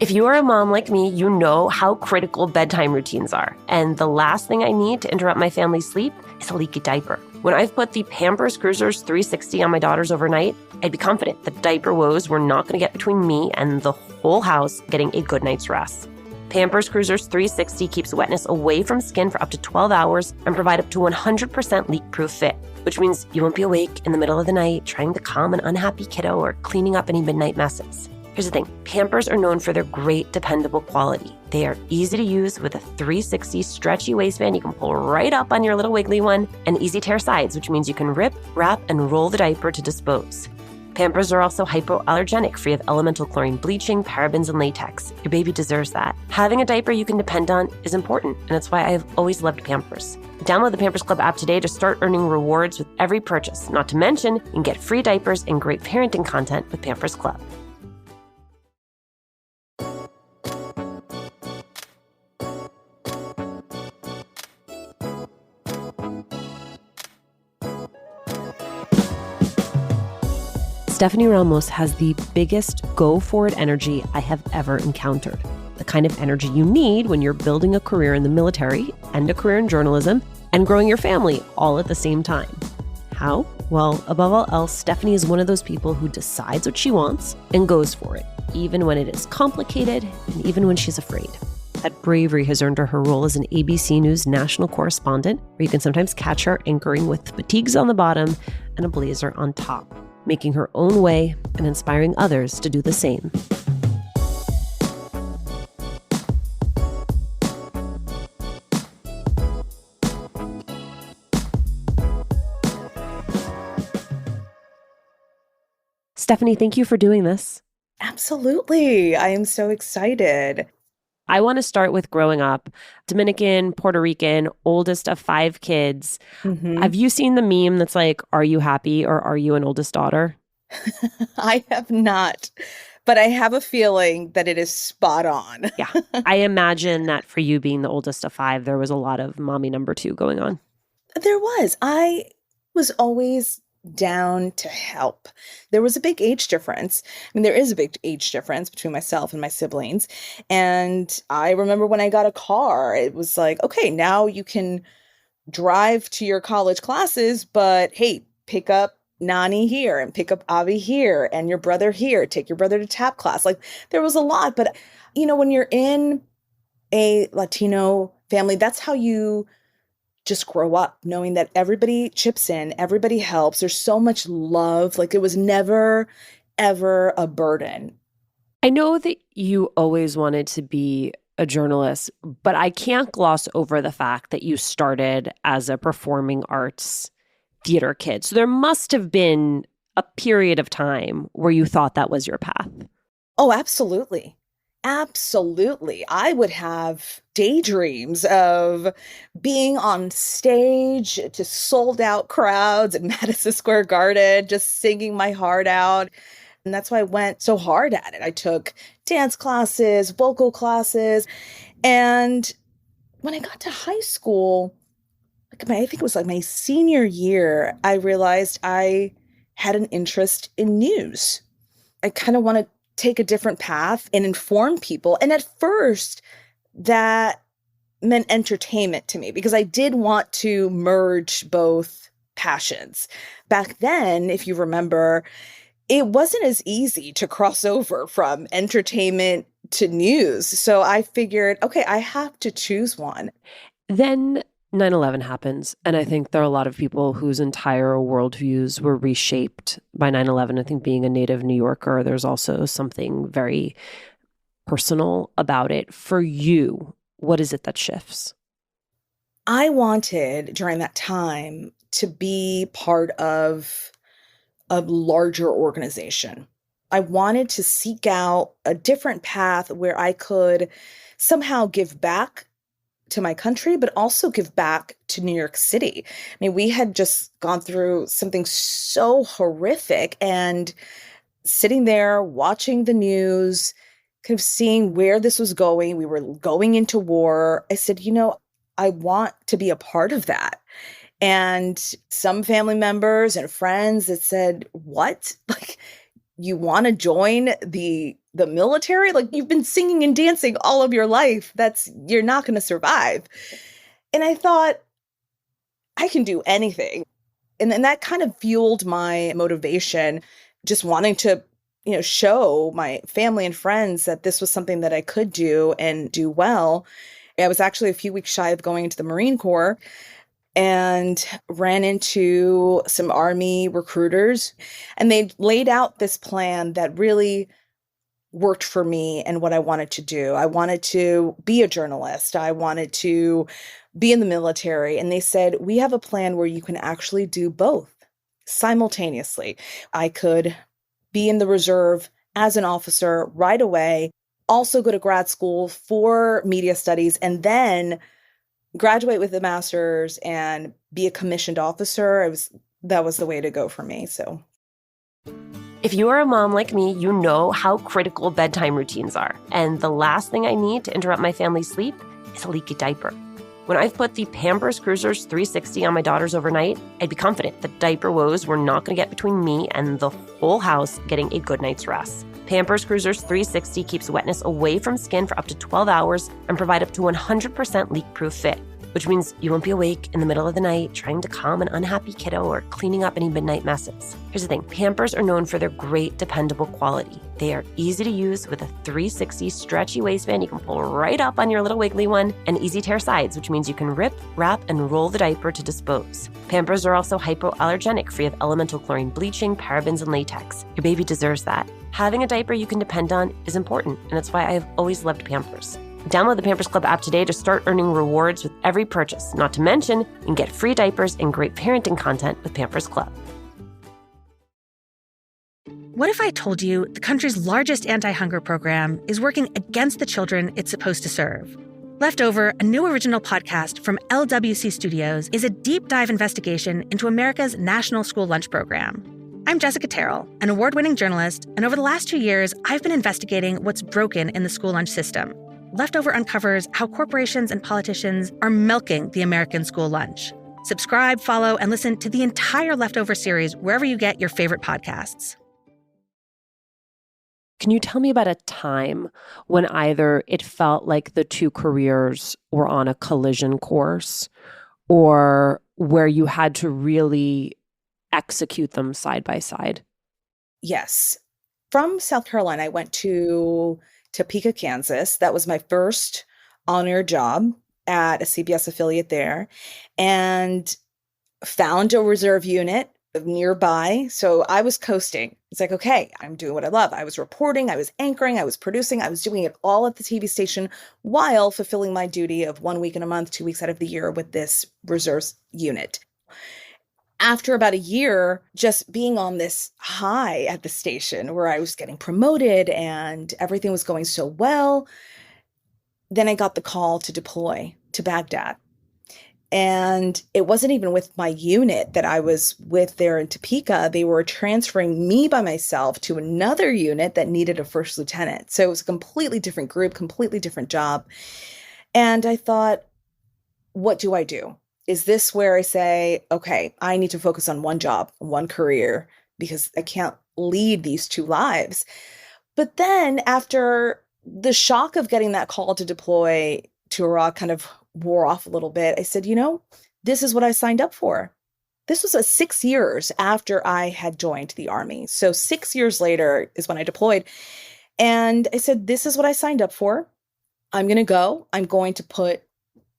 If you are a mom like me, you know how critical bedtime routines are. And the last thing I need to interrupt my family's sleep is a leaky diaper. When I've put the Pampers Cruisers 360 on my daughters overnight, I'd be confident that diaper woes were not going to get between me and the whole house getting a good night's rest. Pampers Cruisers 360 keeps wetness away from skin for up to 12 hours and provide up to 100% leak-proof fit, which means you won't be awake in the middle of the night trying to calm an unhappy kiddo or cleaning up any midnight messes. Here's the thing, Pampers are known for their great, dependable quality. They are easy to use with a 360 stretchy waistband you can pull right up on your little wiggly one, and easy tear sides, which means you can rip, wrap, and roll the diaper to dispose. Pampers are also hypoallergenic, free of elemental chlorine bleaching, parabens, and latex. Your baby deserves that. Having a diaper you can depend on is important, and that's why I've always loved Pampers. Download the Pampers Club app today to start earning rewards with every purchase. Not to mention, you can get free diapers and great parenting content with Pampers Club. Stephanie Ramos has the biggest go-forward energy I have ever encountered. The kind of energy you need when you're building a career in the military and a career in journalism and growing your family all at the same time. How? Well, above all else, Stephanie is one of those people who decides what she wants and goes for it, even when it is complicated and even when she's afraid. That bravery has earned her her role as an ABC News national correspondent, where you can sometimes catch her anchoring with fatigues on the bottom and a blazer on top, making her own way and inspiring others to do the same. Stephanie, thank you for doing this. Absolutely. I am so excited. I want to start with growing up. Dominican, Puerto Rican, oldest of 5 kids. Mm-hmm. Have you seen the meme that's like, are you happy or are you an oldest daughter? I have not, but I have a feeling that it is spot on. Yeah. I imagine that for you being the oldest of 5, there was a lot of mommy number 2 going on. There was. I was always down to help. There was a big age difference. I mean, there is a big age difference between myself and my siblings. And I remember when I got a car, it was like, okay, now you can drive to your college classes, but hey, pick up Nani here and pick up Avi here and your brother here. Take your brother to tap class. Like there was a lot. But, you know, when you're in a Latino family, that's how you just grow up, knowing that everybody chips in, everybody helps. There's so much love. Like it was never, ever a burden. I know that you always wanted to be a journalist, but I can't gloss over the fact that you started as a performing arts theater kid. So there must have been a period of time where you thought that was your path. Oh, absolutely. Absolutely. I would have daydreams of being on stage to sold out crowds at Madison Square Garden, just singing my heart out. And that's why I went so hard at it. I took dance classes, vocal classes. And when I got to high school, I think it was like my senior year, I realized I had an interest in news. I kind of want to take a different path and inform people. And at first, that meant entertainment to me because I did want to merge both passions. Back then, if you remember, it wasn't as easy to cross over from entertainment to news. So I figured, okay, I have to choose one. Then 9/11 happens, and I think there are a lot of people whose entire worldviews were reshaped by 9/11. I think being a native New Yorker, there's also something very personal about it. For you, what is it that shifts? I wanted, during that time, to be part of a larger organization. I wanted to seek out a different path where I could somehow give back to my country, but also give back to New York City. I mean, we had just gone through something so horrific, and sitting there watching the news, kind of seeing where this was going. We were going into war. I said, you know, I want to be a part of that. And some family members and friends that said, what? Like, you want to join the military? Like, you've been singing and dancing all of your life. You're not going to survive. And I thought, I can do anything. And then that kind of fueled my motivation, just wanting to, show my family and friends that this was something that I could do and do well. I was actually a few weeks shy of going into the Marine Corps and ran into some Army recruiters, and they laid out this plan that really worked for me and what I wanted to do. I wanted to be a journalist. I wanted to be in the military. And they said, we have a plan where you can actually do both simultaneously. I could be in the reserve as an officer right away, also go to grad school for media studies, and then graduate with a master's and be a commissioned officer. That was the way to go for me. So if you are a mom like me, you know how critical bedtime routines are. And the last thing I need to interrupt my family's sleep is a leaky diaper. When I've put the Pampers Cruisers 360 on my daughters overnight, I'd be confident that diaper woes were not going to get between me and the whole house getting a good night's rest. Pampers Cruisers 360 keeps wetness away from skin for up to 12 hours and provide up to 100% leak-proof fit, which means you won't be awake in the middle of the night trying to calm an unhappy kiddo or cleaning up any midnight messes. Here's the thing. Pampers are known for their great, dependable quality. They are easy to use with a 360 stretchy waistband you can pull right up on your little wiggly one, and easy tear sides, which means you can rip, wrap, and roll the diaper to dispose. Pampers are also hypoallergenic, free of elemental chlorine bleaching, parabens, and latex. Your baby deserves that. Having a diaper you can depend on is important, and it's why I have always loved Pampers. Download the Pampers Club app today to start earning rewards with every purchase. Not to mention, you can get free diapers and great parenting content with Pampers Club. What if I told you the country's largest anti-hunger program is working against the children it's supposed to serve? Leftover, a new original podcast from LWC Studios, is a deep dive investigation into America's National School Lunch Program. I'm Jessica Terrell, an award-winning journalist, and over the last 2 years, I've been investigating what's broken in the school lunch system. Leftover uncovers how corporations and politicians are milking the American school lunch. Subscribe, follow, and listen to the entire Leftover series wherever you get your favorite podcasts. Can you tell me about a time when either it felt like the two careers were on a collision course, or where you had to really execute them side by side? yes. From South Carolina, I went to Topeka, Kansas. That was my first on-air job at a CBS affiliate there, and found a reserve unit nearby. So I was coasting. It's like, okay, I'm doing what I love. I was reporting, I was anchoring, I was producing, I was doing it all at the TV station while fulfilling my duty of 1 week in a month, 2 weeks out of the year with this reserves unit. After about a year, just being on this high at the station where I was getting promoted and everything was going so well, then I got the call to deploy to Baghdad. And it wasn't even with my unit that I was with there in Topeka. They were transferring me by myself to another unit that needed a first lieutenant. So it was a completely different group, completely different job. And I thought, what do I do? Is this where I say, okay, I need to focus on one job, one career, because I can't lead these two lives? But then after the shock of getting that call to deploy to Iraq kind of wore off a little bit, I said, this is what I signed up for. This was 6 years after I had joined the Army. So 6 years later is when I deployed. And I said, this is what I signed up for. I'm going to go. I'm going to put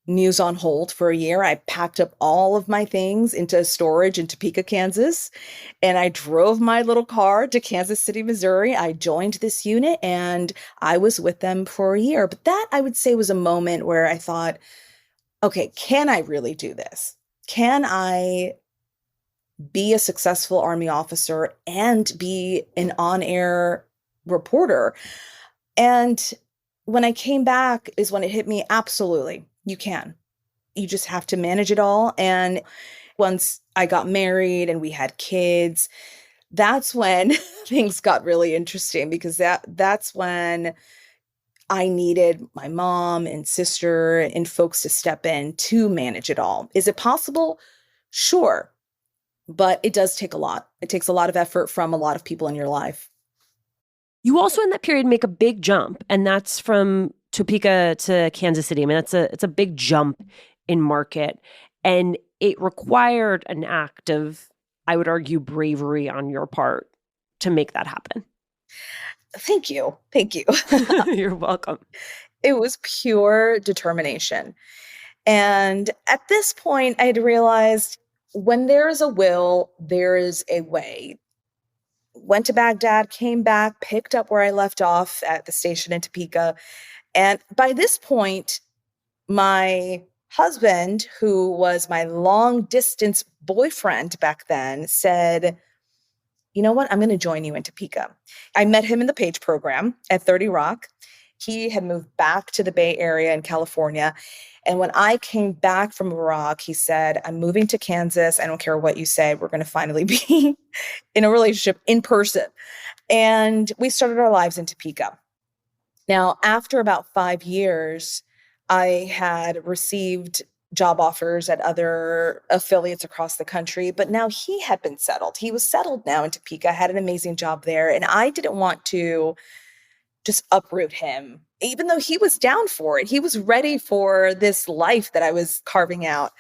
news on hold for a year. I packed up all of my things into storage in Topeka, Kansas, and I drove my little car to Kansas City, Missouri. I joined this unit and I was with them for a year. But that, I would say, was a moment where I thought, okay, can I really do this? Can I be a successful Army officer and be an on-air reporter? And when I came back is when it hit me, absolutely. You can. You just have to manage it all. And once I got married and we had kids, that's when things got really interesting, because that's when I needed my mom and sister and folks to step in to manage it all. Is it possible? Sure. But it does take a lot. It takes a lot of effort from a lot of people in your life. You also in that period make a big jump, and that's from Topeka to Kansas City. I mean, it's a big jump in market, and it required an act of, I would argue, bravery on your part to make that happen. Thank you. Thank you. You're welcome. It was pure determination. And at this point, I had realized when there is a will, there is a way. Went to Baghdad, came back, picked up where I left off at the station in Topeka. And by this point, my husband, who was my long distance boyfriend back then, said, you know what? I'm going to join you in Topeka. I met him in the Page program at 30 Rock. He had moved back to the Bay Area in California. And when I came back from Iraq, he said, I'm moving to Kansas. I don't care what you say. We're going to finally be in a relationship in person. And we started our lives in Topeka. Now, after about 5 years, I had received job offers at other affiliates across the country, but now he had been settled. He was settled now in Topeka, had an amazing job there. And I didn't want to just uproot him, even though he was down for it. He was ready for this life that I was carving out.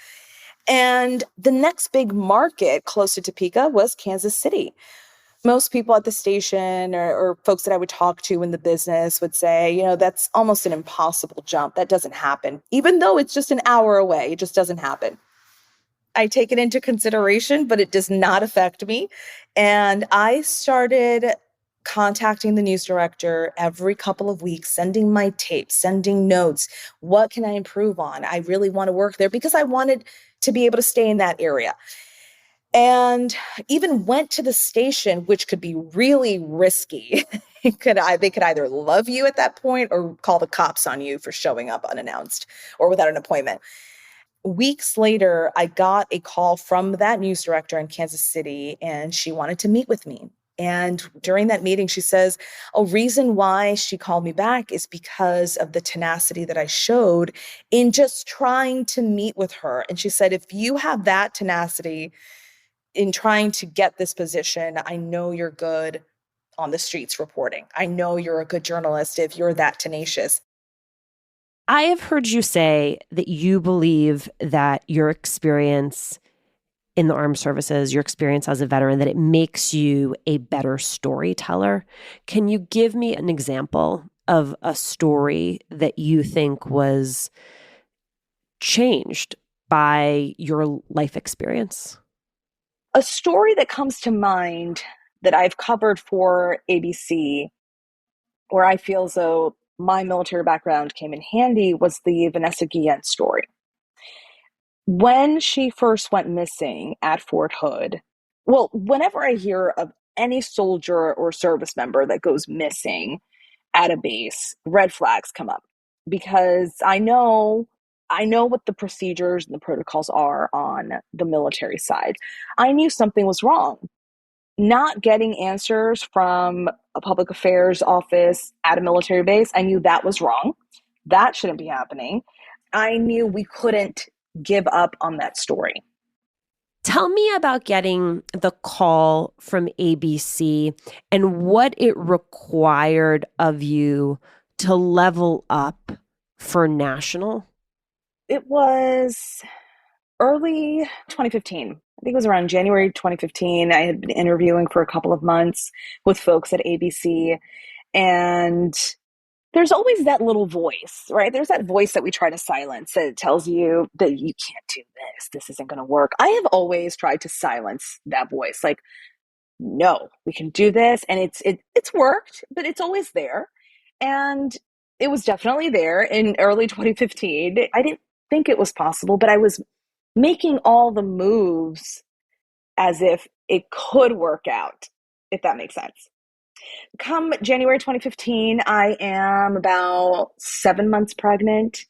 And the next big market close to Topeka was Kansas City. Most people at the station or folks that I would talk to in the business would say, you know, that's almost an impossible jump. That doesn't happen. Even though it's just an hour away, it just doesn't happen. I take it into consideration, but it does not affect me. And I started contacting the news director every couple of weeks, sending my tapes, sending notes. What can I improve on? I really want to work there because I wanted to be able to stay in that area. And even went to the station, which could be really risky. They could either love you at that point or call the cops on you for showing up unannounced or without an appointment. Weeks later, I got a call from that news director in Kansas City, and she wanted to meet with me. And during that meeting, she says, a reason why she called me back is because of the tenacity that I showed in just trying to meet with her. And she said, if you have that tenacity in trying to get this position, I know you're good on the streets reporting. I know you're a good journalist if you're that tenacious. I have heard you say that you believe that your experience in the armed services, your experience as a veteran, that it makes you a better storyteller. Can you give me an example of a story that you think was changed by your life experience? A story that comes to mind that I've covered for ABC, where I feel as though my military background came in handy, was the Vanessa Guillen story. When she first went missing at Fort Hood, well, whenever I hear of any soldier or service member that goes missing at a base, red flags come up because I know what the procedures and the protocols are on the military side. I knew something was wrong. Not getting answers from a public affairs office at a military base, I knew that was wrong. That shouldn't be happening. I knew we couldn't give up on that story. Tell me about getting the call from ABC and what it required of you to level up for national. It was early 2015. I think it was around January 2015. I had been interviewing for a couple of months with folks at ABC. And there's always that little voice, right? There's that voice that we try to silence that tells you that you can't do this. This isn't going to work. I have always tried to silence that voice. Like, no, we can do this. And it's worked, but it's always there. And it was definitely there in early 2015. I didn't think it was possible, but I was making all the moves as if it could work out, if that makes sense. Come January 2015, I am about 7 months pregnant.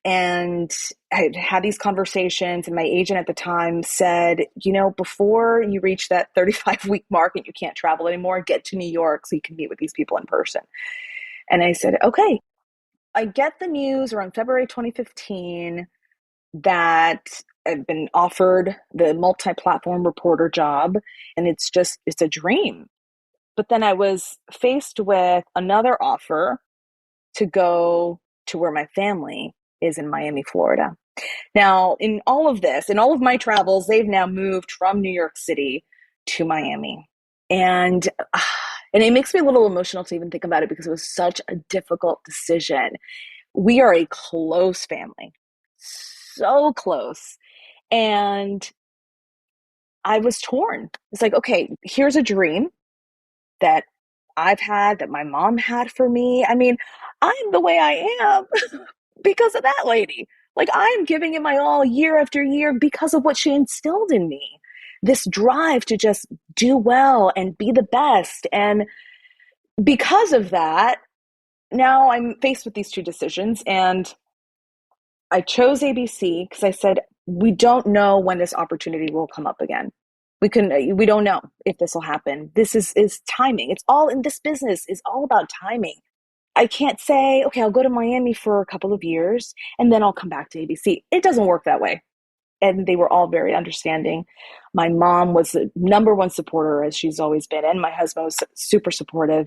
And I had these conversations, and my agent at the time said, you know, before you reach that 35-week mark and you can't travel anymore, get to New York so you can meet with these people in person. And I said, okay. I get the news around February 2015 that I've been offered the multi-platform reporter job, and it's a dream. But then I was faced with another offer to go to where my family is in Miami, Florida. Now, in all of this, in all of my travels, they've now moved from New York City to Miami. And it makes me a little emotional to even think about it because it was such a difficult decision. We are a close family, so close. And I was torn. It's like, okay, here's a dream that I've had, that my mom had for me. I mean, I'm the way I am because of that lady. Like, I'm giving it my all year after year because of what she instilled in me. This drive to just do well and be the best. And because of that, now I'm faced with these two decisions. And I chose ABC because I said, we don't know when this opportunity will come up again. We don't know if this will happen. This is timing. It's all in this business is all about timing. I can't say, okay, I'll go to Miami for a couple of years and then I'll come back to ABC. It doesn't work that way. And they were all very understanding. My mom was the number one supporter, as she's always been, and my husband was super supportive.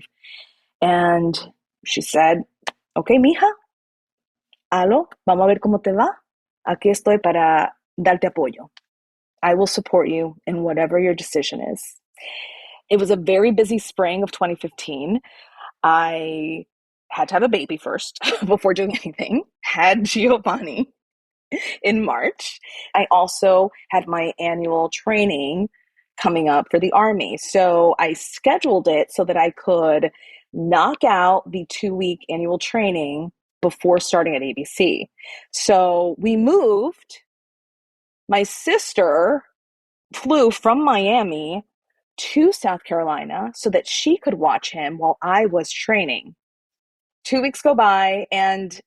And she said, okay, mija, halo, vamos a ver cómo te va. Aquí estoy para darte apoyo. I will support you in whatever your decision is. It was a very busy spring of 2015. I had to have a baby first before doing anything. Had Giovanni in March. I also had my annual training coming up for the Army. So I scheduled it so that I could knock out the 2-week annual training before starting at ABC. So we moved. My sister flew from Miami to South Carolina so that she could watch him while I was training. 2 weeks go by, and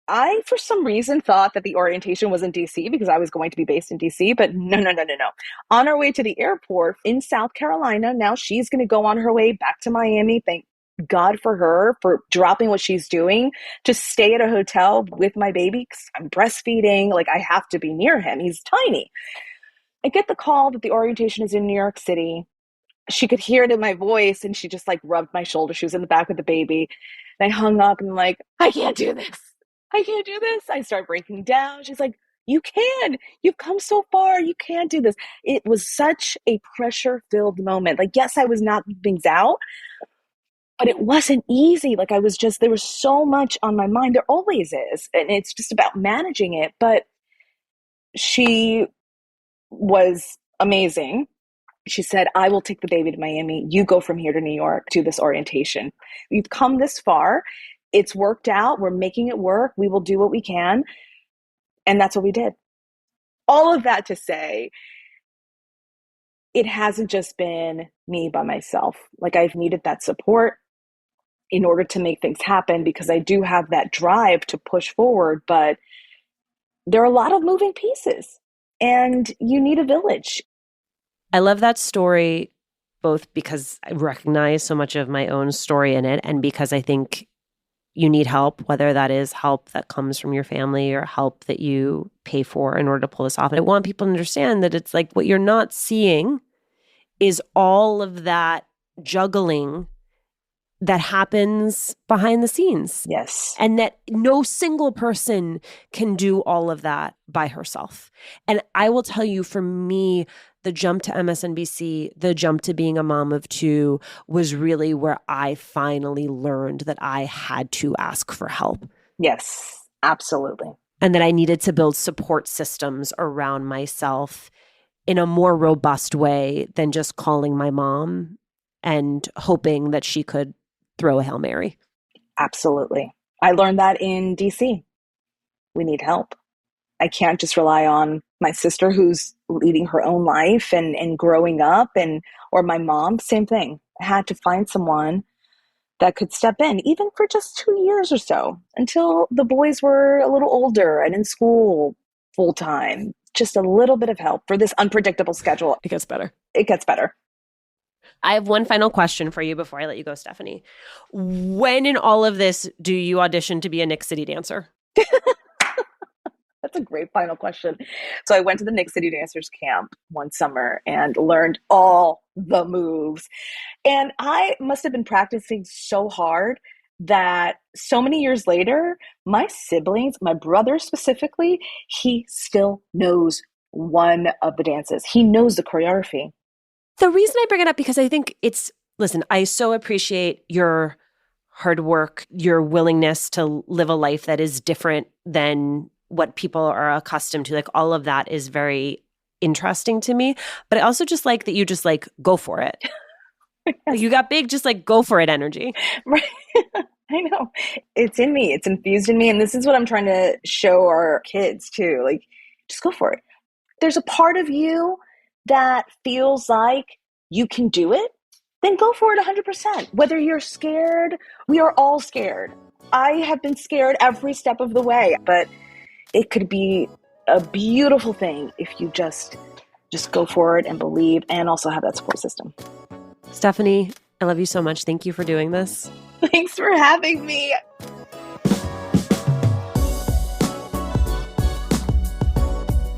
I, for some reason, thought that the orientation was in DC because I was going to be based in DC, but no. On our way to the airport in South Carolina, now she's going to go on her way back to Miami. Thank God for her for dropping what she's doing to stay at a hotel with my baby because I'm breastfeeding. Like, I have to be near him. He's tiny. I get the call that the orientation is in New York City. She could hear it in my voice, and she just like rubbed my shoulder. She was in the back with the baby. And I hung up and I'm like, I can't do this. I can't do this. I start breaking down. She's like, you can. You've come so far. You can't do this. It was such a pressure-filled moment. Like, yes, I was knocking things out, but it wasn't easy. Like, there was so much on my mind. There always is. And it's just about managing it. But she was amazing. She said, I will take the baby to Miami. You go from here to New York to this orientation. We've come this far. It's worked out. We're making it work. We will do what we can. And that's what we did. All of that to say, it hasn't just been me by myself. Like, I've needed that support in order to make things happen because I do have that drive to push forward, but there are a lot of moving pieces and you need a village. I love that story, both because I recognize so much of my own story in it and because I think you need help, whether that is help that comes from your family or help that you pay for in order to pull this off. And I want people to understand that it's like what you're not seeing is all of that juggling that happens behind the scenes. Yes. And that no single person can do all of that by herself. And I will tell you, for me, the jump to MSNBC, the jump to being a mom of two was really where I finally learned that I had to ask for help. Yes, absolutely. And that I needed to build support systems around myself in a more robust way than just calling my mom and hoping that she could throw a Hail Mary. Absolutely. I learned that in DC. We need help. I can't just rely on my sister who's leading her own life and growing up, or my mom, same thing. I had to find someone that could step in, even for just 2 years or so, until the boys were a little older and in school full time. Just a little bit of help for this unpredictable schedule. It gets better. It gets better. I have one final question for you before I let you go, Stephanie. When in all of this do you audition to be a Nick City dancer? That's a great final question. So I went to the Nick City Dancers camp one summer and learned all the moves. And I must have been practicing so hard that so many years later, my siblings, my brother specifically, he still knows one of the dances. He knows the choreography. The reason I bring it up, because I think listen, I so appreciate your hard work, your willingness to live a life that is different than what people are accustomed to. Like, all of that is very interesting to me. But I also just like that you just like go for it. Like, you got big, just like go for it energy. Right. I know. It's in me. It's infused in me. And this is what I'm trying to show our kids too. Like, just go for it. There's a part of you that feels like you can do it, then go for it 100%. Whether you're scared, we are all scared. I have been scared every step of the way, but it could be a beautiful thing if you just go for it and believe, and also have that support system. Stephanie, I love you so much. Thank you for doing this. Thanks for having me.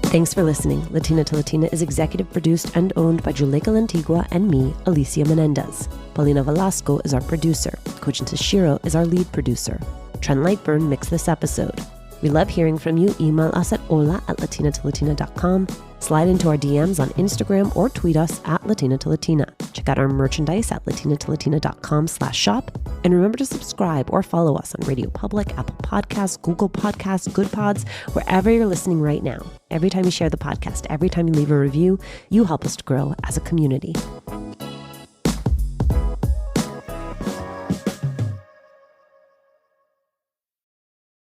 Thanks for listening. Latina to Latina is executive produced and owned by Juleka Lantigua and me, Alicia Menendez. Paulina Velasco is our producer. Kojin Tashiro is our lead producer. Trent Lightburn mixed this episode. We love hearing from you. Email us at hola@latinatolatina.com. Slide into our DMs on Instagram or tweet us at Latina to Latina. Check out our merchandise at latinatolatina.com/shop. And remember to subscribe or follow us on Radio Public, Apple Podcasts, Google Podcasts, Good Pods, wherever you're listening right now. Every time you share the podcast, every time you leave a review, you help us to grow as a community.